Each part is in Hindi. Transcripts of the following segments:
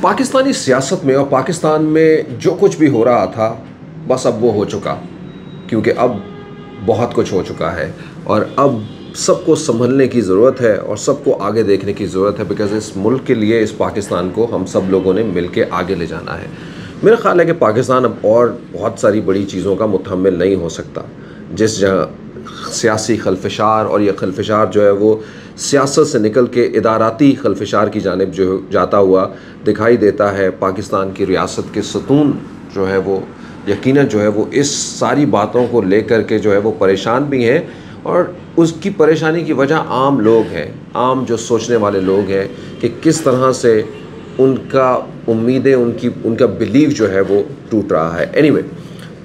पाकिस्तानी सियासत में और पाकिस्तान में जो कुछ भी हो रहा था बस अब वो हो चुका, क्योंकि अब बहुत कुछ हो चुका है और अब सबको संभलने की ज़रूरत है और सबको आगे देखने की ज़रूरत है। बिकॉज़ इस मुल्क के लिए, इस पाकिस्तान को हम सब लोगों ने मिल के आगे ले जाना है। मेरा ख़्याल है कि पाकिस्तान अब और बहुत सारी बड़ी चीज़ों का मुतहम्मिल नहीं हो सकता। जिस जगह सियासी खलफशार, और ये खलफशार जो है वो सियासत से निकल के इदाराती खलफशार की जानिब जो जाता हुआ दिखाई देता है, पाकिस्तान की रियासत के सतून जो है वो यकीनन जो है वो इस सारी बातों को लेकर के जो है वो परेशान भी हैं। और उसकी परेशानी की वजह आम लोग हैं, आम जो सोचने वाले लोग हैं कि किस तरह से उनका उम्मीदें, उनका बिलीव जो है वो टूट रहा है। एनीवे,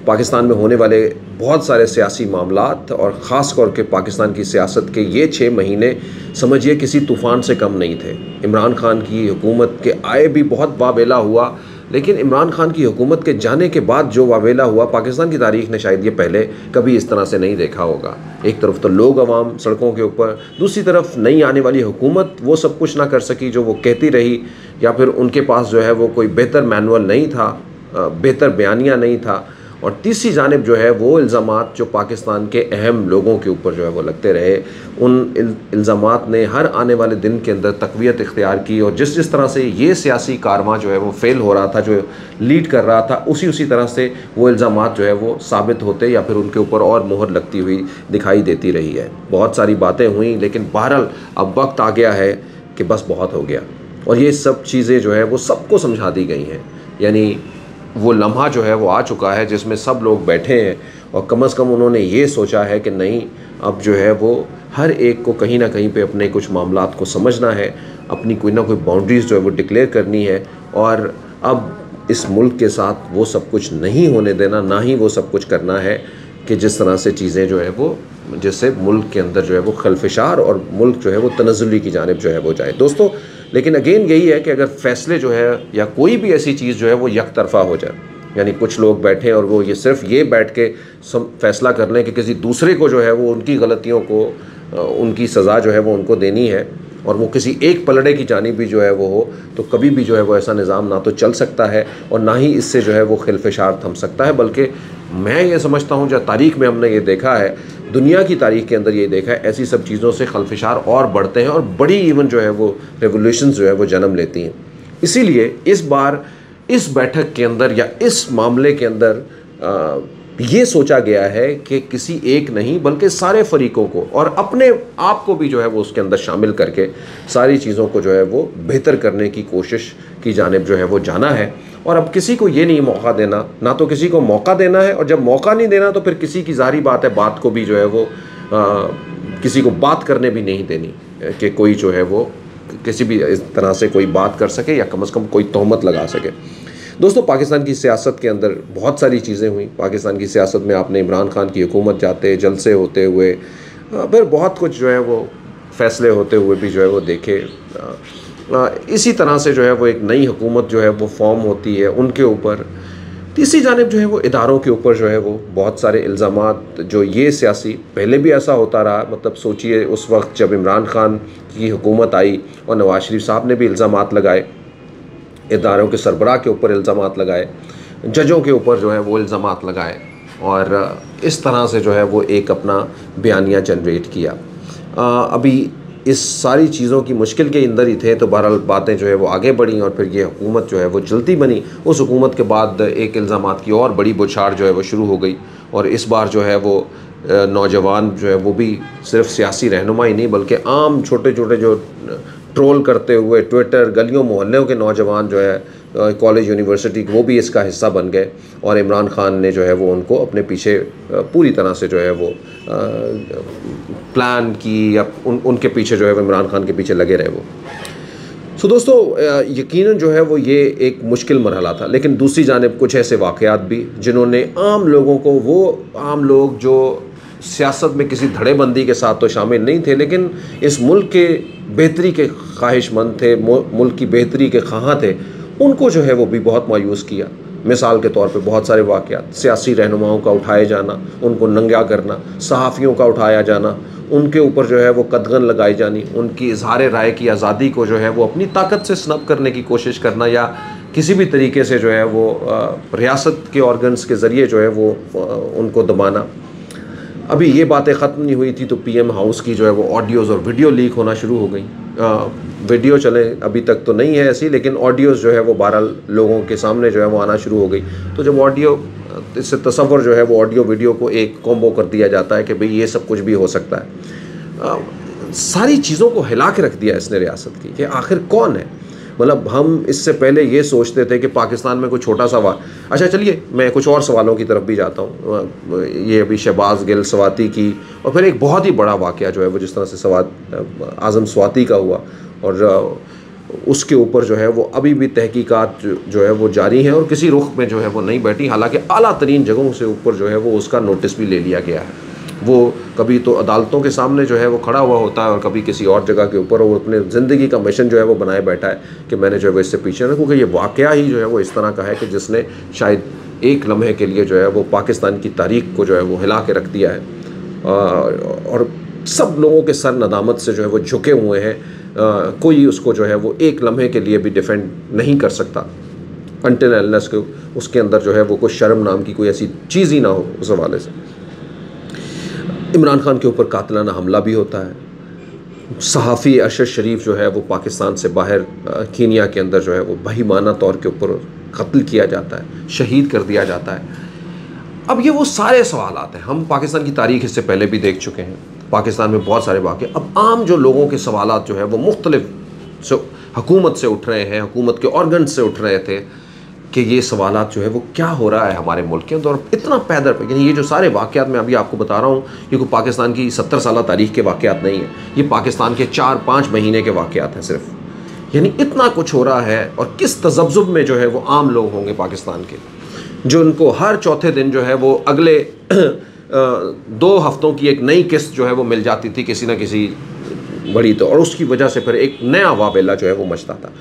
पाकिस्तान में होने वाले बहुत सारे सियासी मामलात और ख़ास तौर के पाकिस्तान की सियासत के ये 6 महीने समझिए किसी तूफ़ान से कम नहीं थे। इमरान खान की हुकूमत के आए भी बहुत वावेला हुआ, लेकिन इमरान खान की हुकूमत के जाने के बाद जो वावेला हुआ, पाकिस्तान की तारीख़ ने शायद ये पहले कभी इस तरह से नहीं देखा होगा। एक तरफ तो लोग अवाम सड़कों के ऊपर, दूसरी तरफ नई आने वाली हुकूमत वो सब कुछ ना कर सकी जो वो कहती रही, या फिर उनके पास जो है वो कोई बेहतर मैनुअल नहीं था, बेहतर बयानिया नहीं था। और तीसरी जानिब जो है वो इल्ज़ामात जो पाकिस्तान के अहम लोगों के ऊपर जो है वो लगते रहे, उन इल्ज़ामात ने हर आने वाले दिन के अंदर तक़वियत इख्तियार की। और जिस जिस तरह से ये सियासी कारवां जो है वो फ़ेल हो रहा था, जो लीड कर रहा था, उसी तरह से वो इल्ज़ामात जो है वो साबित होते या फिर उनके ऊपर और मोहर लगती हुई दिखाई देती रही है। बहुत सारी बातें हुई, लेकिन बहरहाल अब वक्त आ गया है कि बस बहुत हो गया। और ये सब चीज़ें जो है वो सबको समझा दी गई हैं। यानी वो लम्हा जो है वो आ चुका है जिसमें सब लोग बैठे हैं और कम से कम उन्होंने ये सोचा है कि नहीं, अब जो है वो हर एक को कहीं ना कहीं पे अपने कुछ मामलात को समझना है, अपनी कोई ना कोई बाउंड्रीज़ जो है वो डिक्लेयर करनी है। और अब इस मुल्क के साथ वो सब कुछ नहीं होने देना, ना ही वो सब कुछ करना है कि जिस तरह से चीज़ें जो है वो, जिससे मुल्क के अंदर जो है वो खलफशार और मुल्क जो है वो तनज़्ज़ुली की जानिब जो है वो जाए। दोस्तों, लेकिन अगेन यही है कि अगर फ़ैसले जो है या कोई भी ऐसी चीज़ जो है वो एक तरफ़ा हो जाए, यानी कुछ लोग बैठें और वो ये सिर्फ ये बैठ के फ़ैसला कर लें कि किसी दूसरे को जो है वो उनकी गलतियों को, उनकी सज़ा जो है वो उनको देनी है, और वो किसी एक पलड़े की जानिब भी जो है वो हो, तो कभी भी जो है वो ऐसा निज़ाम ना तो चल सकता है और ना ही इससे जो है वो खिलफशार थम सकता है। बल्कि मैं ये समझता हूँ, जो तारीख़ में हमने ये देखा है, दुनिया की तारीख़ के अंदर ये देखा है, ऐसी सब चीज़ों से खिलफशार और बढ़ते हैं और बड़ी इवन जो है वो रेवोल्यूशंस जो है वो जन्म लेती हैं। इसीलिए इस बार इस बैठक के अंदर या इस मामले के अंदर ये सोचा गया है कि किसी एक नहीं बल्कि सारे फरीकों को और अपने आप को भी जो है वो उसके अंदर शामिल करके सारी चीज़ों को जो है वो बेहतर करने की कोशिश की जानिब जो है वो जाना है। और अब किसी को ये नहीं मौका देना, ना तो किसी को मौका देना है, और जब मौका नहीं देना तो फिर किसी की ज़ाहिर बात है बात को भी जो है वो किसी को बात करने भी नहीं देनी कि कोई जो है वो किसी भी इस तरह से कोई बात कर सके या कम से कम कोई तोहमत लगा सके। दोस्तों, पाकिस्तान की सियासत के अंदर बहुत सारी चीज़ें हुई। पाकिस्तान की सियासत में आपने इमरान खान की हुकूमत जाते, जलसे होते हुए, फिर बहुत कुछ जो है वो फ़ैसले होते हुए भी जो है वो देखे। इसी तरह से जो है वो एक नई हुकूमत जो है वो फॉर्म होती है उनके ऊपर। तीसरी जानिब जो है वो इदारों के ऊपर जो है वो बहुत सारे इल्ज़ामात, जो ये सियासी पहले भी ऐसा होता रहा। मतलब सोचिए, उस वक्त जब इमरान खान की हुकूमत आई और नवाज़ शरीफ साहब ने भी इल्ज़ामात लगाए, इदारों के सरबराह के ऊपर इल्ज़ामात लगाए, जजों के ऊपर जो है वो इल्ज़ामात लगाए, और इस तरह से जो है वो एक अपना बयानिया जनरेट किया। अभी इस सारी चीज़ों की मुश्किल के अंदर ही थे, तो बहरहाल बातें जो है वो आगे बढ़ी और फिर ये हुकूमत जो है वो चलती बनी। उस हुकूमत के बाद एक इल्ज़ामात की और बड़ी बौछार जो है वो शुरू हो गई, और इस बार जो है वो नौजवान जो है वो भी सिर्फ सियासी रहनुमा ही नहीं बल्कि आम छोटे छोटे जो ट्रोल करते हुए ट्विटर, गलियों मोहल्लों के नौजवान जो है, कॉलेज यूनिवर्सिटी, वो भी इसका हिस्सा बन गए। और इमरान खान ने जो है वो उनको अपने पीछे पूरी तरह से जो है वो प्लान की, या उनके पीछे जो है वो इमरान खान के पीछे लगे रहे वो। सो दोस्तों, यकीनन जो है वो ये एक मुश्किल मरहला था, लेकिन दूसरी जानिब कुछ ऐसे वाक़यात भी जिन्होंने आम लोगों को, वो आम लोग जो सियासत में किसी धड़ेबंदी के साथ तो शामिल नहीं थे, लेकिन इस मुल्क के बेहतरी के ख्वाहिशमंद थे, मुल्क की बेहतरी के ख़्वाह थे, उनको जो है वो भी बहुत मायूस किया। मिसाल के तौर पे बहुत सारे वाक़यात, सियासी रहनुमाओं का उठाए जाना, उनको नंगा करना, सहाफ़ियों का उठाया जाना, उनके ऊपर जो है वो कदगन लगाई जानी, उनकी इजहार राय की आज़ादी को जो है वो अपनी ताकत से स्नब करने की कोशिश करना, या किसी भी तरीके से जो है वो रियासत के ऑर्गन्स के ज़रिए जो है वो उनको दबाना। अभी ये बातें ख़त्म नहीं हुई थी तो पीएम हाउस की जो है वो ऑडियोज़ और वीडियो लीक होना शुरू हो गई। वीडियो चले अभी तक तो नहीं है ऐसी, लेकिन ऑडियोज़ जो है वो 12 लोगों के सामने जो है वो आना शुरू हो गई। तो जब ऑडियो, इससे तसव्वुर जो है वो ऑडियो वीडियो को एक कॉम्बो कर दिया जाता है कि भाई ये सब कुछ भी हो सकता है। सारी चीज़ों को हिला के रख दिया इसने रियासत की कि आखिर कौन है। मतलब हम इससे पहले ये सोचते थे कि पाकिस्तान में कोई छोटा सा अच्छा चलिए मैं कुछ और सवालों की तरफ भी जाता हूँ। ये अभी शहबाज गिल स्वाति की, और फिर एक बहुत ही बड़ा वाक़या जो है वो जिस तरह से आज़म स्वाति का हुआ, और उसके ऊपर जो है वो अभी भी तहकीकात जो है वो जारी हैं और किसी रुख में जो है वो नहीं बैठी। हालांकि आला तरीन जगहों से ऊपर जो है वो उसका नोटिस भी ले लिया गया है। वो कभी तो अदालतों के सामने जो है वो खड़ा हुआ होता है और कभी किसी और जगह के ऊपर वो अपने ज़िंदगी का मिशन जो है वो बनाए बैठा है कि मैंने जो है वो इससे पीछे ना, क्योंकि ये वाक़या ही जो है वो इस तरह का है कि जिसने शायद एक लम्हे के लिए जो है वो पाकिस्तान की तारीख को जो है वो हिला के रख दिया है। और सब लोगों के सर नदामत से जो है वो झुके हुए हैं। कोई उसको जो है वो एक लम्हे के लिए भी डिफेंड नहीं कर सकता अनटिल अनलेस के उसके अंदर जो है वो कोई शर्म नाम की कोई ऐसी चीज़ ही ना हो। उस हवाले से इमरान खान के ऊपर कातिलाना हमला भी होता है। सहाफ़ी अरशद शरीफ जो है वो पाकिस्तान से बाहर कीनिया के अंदर जो है वो बहीमाना तौर के ऊपर कत्ल किया जाता है, शहीद कर दिया जाता है। अब ये वो सारे सवाल आते हैं, हम पाकिस्तान की तारीख इससे पहले भी देख चुके हैं, पाकिस्तान में बहुत सारे वाक़े। अब आम जो लोगों के सवालात जो है वो मुख्तलिफ से हुकूमत से उठ रहे हैं, हुकूमत के ऑर्गन से उठ रहे थे कि ये सवालात जो है वो क्या हो रहा है हमारे मुल्क के अंदर। इतना पैदर पे, यानी ये जो सारे वाक़यात मैं अभी आपको बता रहा हूँ ये कोई पाकिस्तान की 70 साल तारीख के वाक़यात नहीं है, ये पाकिस्तान के 4-5 महीने के वाक़यात हैं सिर्फ। यानी इतना कुछ हो रहा है, और किस तज़ब्ज़ुब में जो है वो आम लोग होंगे पाकिस्तान के, जो उनको हर चौथे दिन जो है वो अगले 2 हफ्तों की एक नई किस्त जो है वो मिल जाती थी किसी न किसी बड़ी, तो और उसकी वजह से फिर एक नया वावेला जो है वो मचता था।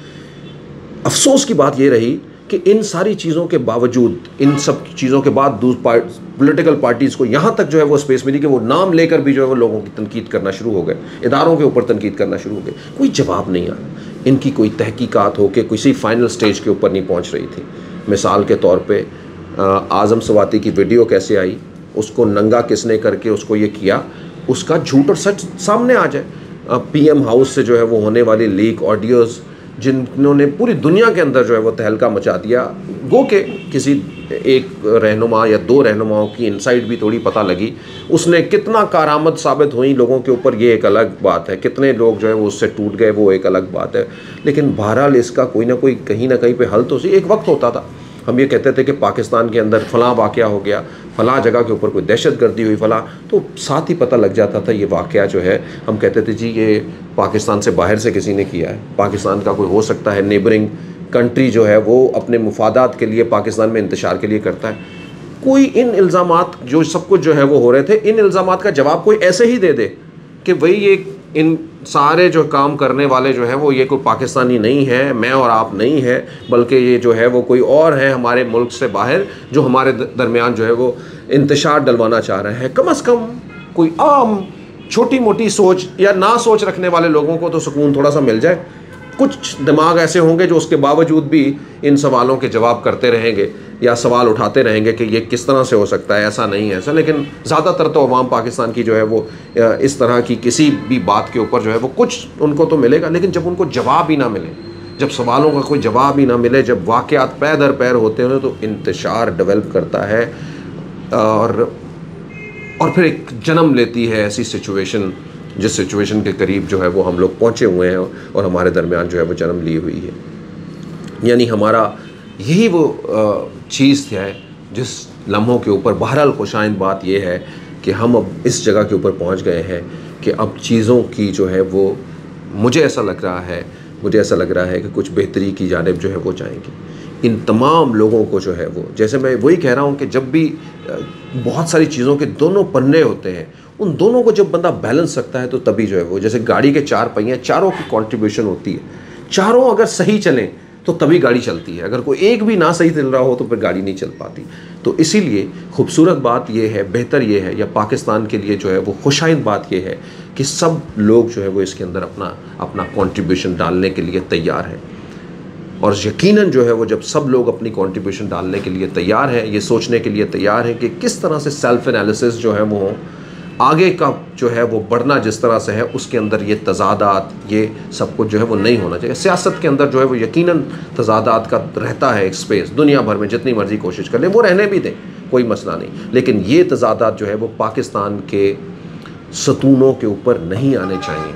अफसोस की बात ये रही कि इन सारी चीज़ों के बावजूद, इन सब चीज़ों के बाद पॉलिटिकल पार्टीज़ को यहाँ तक जो है वो स्पेस मिली कि वो नाम लेकर भी जो है वो लोगों की तनकीद करना शुरू हो गए, इदारों के ऊपर तनकीद करना शुरू हो गए। कोई जवाब नहीं आया, इनकी कोई तहकीकात हो के किसी फाइनल स्टेज के ऊपर नहीं पहुँच रही थी। मिसाल के तौर पर आज़म स्वाति की वीडियो कैसे आई, उसको नंगा किसने करके उसको ये किया, उसका झूठ और सच सामने आ जाए। पीएम हाउस से जो है वो होने वाली लीक ऑडियोज़ जिन्होंने पूरी दुनिया के अंदर जो है वो तहलका मचा दिया, गो के किसी एक रहनुमा या 2 रहनुमाओं की इनसाइड भी थोड़ी पता लगी, उसने कितना कारआमद साबित हुई लोगों के ऊपर ये एक अलग बात है, कितने लोग जो है वो उससे टूट गए वो एक अलग बात है। लेकिन बहरहाल इसका कोई ना कोई कहीं ना कहीं पे हल तो एक वक्त होता था, हम ये कहते थे कि पाकिस्तान के अंदर फ़लाँ वाक़या हो गया, फ़लाँ जगह के ऊपर कोई दहशतगर्दी हुई फ़लाँ, तो साथ ही पता लग जाता था ये वाक़या जो है, हम कहते थे जी ये पाकिस्तान से बाहर से किसी ने किया है, पाकिस्तान का कोई हो सकता है नेबरिंग कंट्री जो है वो अपने मुफादात के लिए पाकिस्तान में इंतशार के लिए करता है। कोई इन इल्ज़ामात जो सब कुछ जो है वो हो रहे थे, इन इल्ज़ामात का जवाब कोई ऐसे ही दे दे कि वही ये इन सारे जो काम करने वाले जो है वो ये कोई पाकिस्तानी नहीं है, मैं और आप नहीं है, बल्कि ये जो है वो कोई और है हमारे मुल्क से बाहर जो हमारे दरमियान जो है वो इंतशार डलवाना चाह रहे हैं। कम से कम कोई आम छोटी मोटी सोच या ना सोच रखने वाले लोगों को तो सुकून थोड़ा सा मिल जाए। कुछ दिमाग ऐसे होंगे जो उसके बावजूद भी इन सवालों के जवाब करते रहेंगे या सवाल उठाते रहेंगे कि ये किस तरह से हो सकता है, ऐसा नहीं है ऐसा। लेकिन ज़्यादातर तो अवाम पाकिस्तान की जो है वो इस तरह की किसी भी बात के ऊपर जो है वो कुछ उनको तो मिलेगा, लेकिन जब उनको जवाब ही ना मिले, जब सवालों का कोई जवाब ही ना मिले, जब वाक़यात पैर दर पैर होते हैं तो इंतशार डेवलप करता है और फिर एक जन्म लेती है ऐसी सिचुएशन जिस सिचुएशन के करीब जो है वो हम लोग पहुँचे हुए हैं और हमारे दरमियान जो है वो जन्म ली हुई है। यानी हमारा यही वो चीज़ है जिस लम्हों के ऊपर बहरहाल खुशाइन बात यह है कि हम अब इस जगह के ऊपर पहुंच गए हैं कि अब चीज़ों की जो है वो मुझे ऐसा लग रहा है कि कुछ बेहतरी की जानिब जो है वो जाएंगी। इन तमाम लोगों को जो है वो, जैसे मैं वही कह रहा हूँ कि जब भी बहुत सारी चीज़ों के दोनों पन्ने होते हैं, उन दोनों को जब बंदा बैलेंस रखता है तो तभी जो है वो, जैसे गाड़ी के 4 पहिए, चारों की कंट्रीब्यूशन होती है, चारों अगर सही चलें तो तभी गाड़ी चलती है। अगर कोई एक भी ना सही चल रहा हो तो फिर गाड़ी नहीं चल पाती। तो इसीलिए खूबसूरत बात यह है, बेहतर ये है, या पाकिस्तान के लिए जो है वो खुशाइंद बात यह है कि सब लोग जो है वो इसके अंदर अपना अपना कंट्रीब्यूशन डालने के लिए तैयार हैं। और यकीनन जो है वो जब सब लोग अपनी कंट्रीब्यूशन डालने के लिए तैयार हैं, ये सोचने के लिए तैयार हैं कि किस तरह से सेल्फ एनालिसिस जो है वो आगे का जो है वो बढ़ना जिस तरह से है, उसके अंदर ये तजादात, ये सब कुछ जो है वो नहीं होना चाहिए। सियासत के अंदर जो है वो यकीनन तजादात का रहता है एक स्पेस, दुनिया भर में जितनी मर्जी कोशिश कर लें, वो रहने भी दें, कोई मसला नहीं, लेकिन ये तजादात जो है वो पाकिस्तान के सतूनों के ऊपर नहीं आने चाहिए,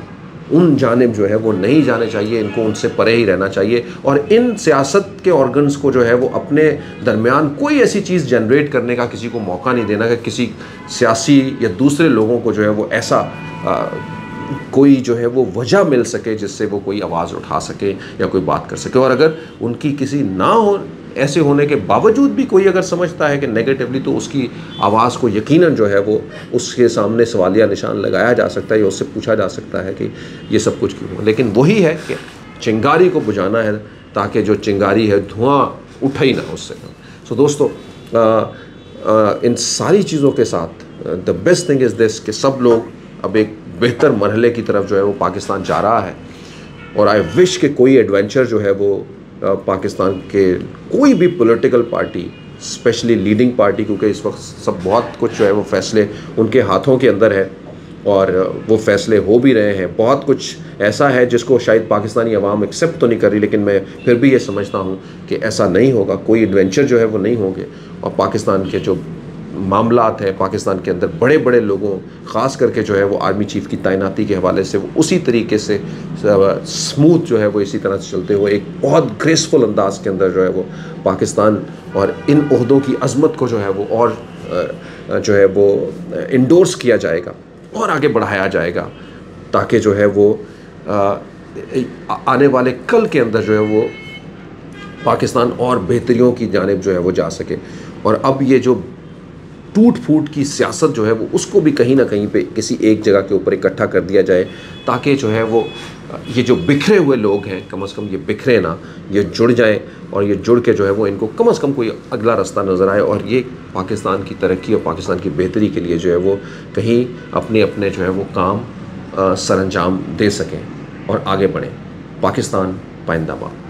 उन जानिब जो है वो नहीं जाने चाहिए, इनको उनसे परे ही रहना चाहिए। और इन सियासत के ऑर्गन्स को जो है वो अपने दरमियान कोई ऐसी चीज़ जनरेट करने का किसी को मौका नहीं देना कि किसी सियासी या दूसरे लोगों को जो है वो ऐसा कोई जो है वो वजह मिल सके जिससे वो कोई आवाज़ उठा सके या कोई बात कर सके। और अगर उनकी किसी ना हो, ऐसे होने के बावजूद भी कोई अगर समझता है कि नेगेटिवली, तो उसकी आवाज़ को यकीनन जो है वो उसके सामने सवालिया निशान लगाया जा सकता है या उससे पूछा जा सकता है कि ये सब कुछ क्यों हो। लेकिन वही है कि चिंगारी को बुझाना है ताकि जो चिंगारी है धुआं उठा ही ना उससे। सो दोस्तों, इन सारी चीज़ों के साथ the best thing is this कि सब लोग अब एक बेहतर मरहले की तरफ जो है वो पाकिस्तान जा रहा है। और आई विश कि कोई एडवेंचर जो है वो पाकिस्तान के कोई भी political party, specially leading party, क्योंकि इस वक्त सब बहुत कुछ जो है वो फैसले उनके हाथों के अंदर है और वो फैसले हो भी रहे हैं। बहुत कुछ ऐसा है जिसको शायद पाकिस्तानी अवाम एक्सेप्ट तो नहीं कर रही, लेकिन मैं फिर भी ये समझता हूँ कि ऐसा नहीं होगा, कोई एडवेंचर जो है वो नहीं होंगे। और पाकिस्तान के जो मामलात है, पाकिस्तान के अंदर बड़े बड़े लोगों, ख़ास करके जो है वो आर्मी चीफ़ की तैनाती के हवाले से, वो उसी तरीके से स्मूथ जो है वो इसी तरह से चलते हुए एक बहुत ग्रेसफुल अंदाज के अंदर जो है वो पाकिस्तान और इन ओहदों की अज़मत को जो है वो और जो है वो इंडोर्स किया जाएगा और आगे बढ़ाया जाएगा, ताकि जो है वो आने वाले कल के अंदर जो है वो पाकिस्तान और बेहतरियों की जानिब जो है वो जा सके। और अब ये जो टूट फूट की सियासत जो है वो उसको भी कहीं ना कहीं पे किसी एक जगह के ऊपर इकट्ठा कर दिया जाए, ताकि जो है वो ये जो बिखरे हुए लोग हैं कम से कम ये बिखरे ना, ये जुड़ जाएं और ये जुड़ के जो है वो इनको कम से कम कोई अगला रास्ता नज़र आए और ये पाकिस्तान की तरक्की और पाकिस्तान की बेहतरी के लिए जो है वो कहीं अपने अपने जो है वो काम सरअंजाम दे सकें और आगे बढ़ें। पाकिस्तान पाइंदाबाद।